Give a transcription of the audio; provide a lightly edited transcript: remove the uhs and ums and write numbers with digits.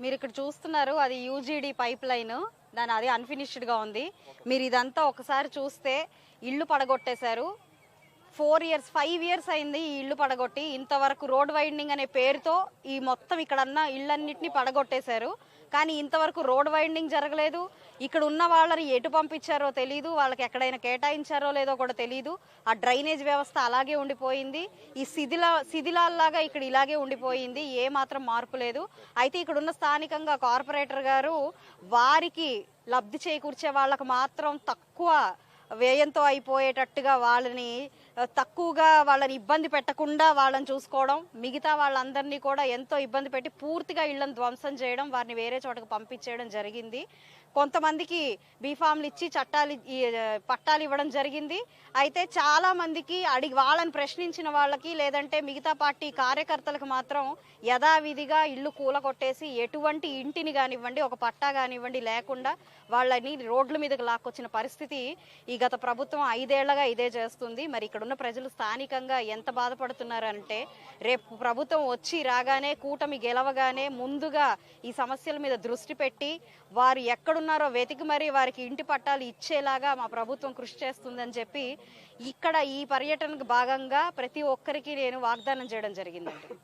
మీరు ఇక్కడ చూస్తున్నారు అది యూజీడీ పైప్ లైన్, దాని అది అన్ఫినిష్డ్ గా ఉంది. మీరు ఇదంతా ఒకసారి చూస్తే ఇల్లు పడగొట్టేశారు. 5 ఇయర్స్ అయింది ఈ ఇల్లు పడగొట్టి. ఇంతవరకు రోడ్ వైండింగ్ అనే పేరుతో ఈ మొత్తం ఇక్కడన్న ఇళ్ళన్నిటిని పడగొట్టేశారు. కానీ ఇంతవరకు రోడ్ వైండింగ్ జరగలేదు. ఇక్కడ ఉన్న వాళ్ళని ఎటు పంపించారో తెలియదు, వాళ్ళకి ఎక్కడైనా కేటాయించారో లేదో కూడా తెలియదు. ఆ డ్రైనేజ్ వ్యవస్థ అలాగే ఉండిపోయింది. ఈ శిథిలాల్లాగా ఇక్కడ ఇలాగే ఉండిపోయింది. ఏ మాత్రం మార్పు లేదు. అయితే ఇక్కడ ఉన్న స్థానికంగా కార్పొరేటర్ గారు వారికి లబ్ధి చేకూర్చే వాళ్ళకు మాత్రం తక్కువ వ్యయంతో అయిపోయేటట్టుగా తక్కువగా వాళ్ళని ఇబ్బంది పెట్టకుండా వాళ్ళని చూసుకోవడం, మిగతా వాళ్ళందరినీ కూడా ఎంతో ఇబ్బంది పెట్టి పూర్తిగా ఇళ్లను ధ్వంసం చేయడం, వారిని వేరే చోటకు పంపించేయడం జరిగింది. కొంతమందికి బీఫామ్లు ఇచ్చి పట్టాలు ఇవ్వడం జరిగింది. అయితే చాలా మందికి వాళ్ళని ప్రశ్నించిన వాళ్ళకి లేదంటే మిగతా పార్టీ కార్యకర్తలకు మాత్రం యథావిధిగా ఇల్లు కూలగొట్టేసి ఎటువంటి ఇంటిని కానివ్వండి, ఒక పట్టా కానివ్వండి లేకుండా వాళ్ళని రోడ్ల మీదకి లాక్కొచ్చిన పరిస్థితి ఈ గత ప్రభుత్వం 5 ఏళ్లగా ఇదే చేస్తుంది. మరి ఇక్కడ ఉన్న ప్రజలు స్థానికంగా ఎంత బాధపడుతున్నారంటే, రేపు ప్రభుత్వం వచ్చి రాగానే, కూటమి గెలవగానే ముందుగా ఈ సమస్యల మీద దృష్టి పెట్టి వారు ఎక్కడున్నారో వెతికి మరీ వారికి ఇంటి పట్టాలు ఇచ్చేలాగా మా ప్రభుత్వం కృషి చేస్తుందని చెప్పి ఇక్కడ ఈ పర్యటనకు భాగంగా ప్రతి ఒక్కరికి నేను వాగ్దానం చేయడం జరిగిందండి.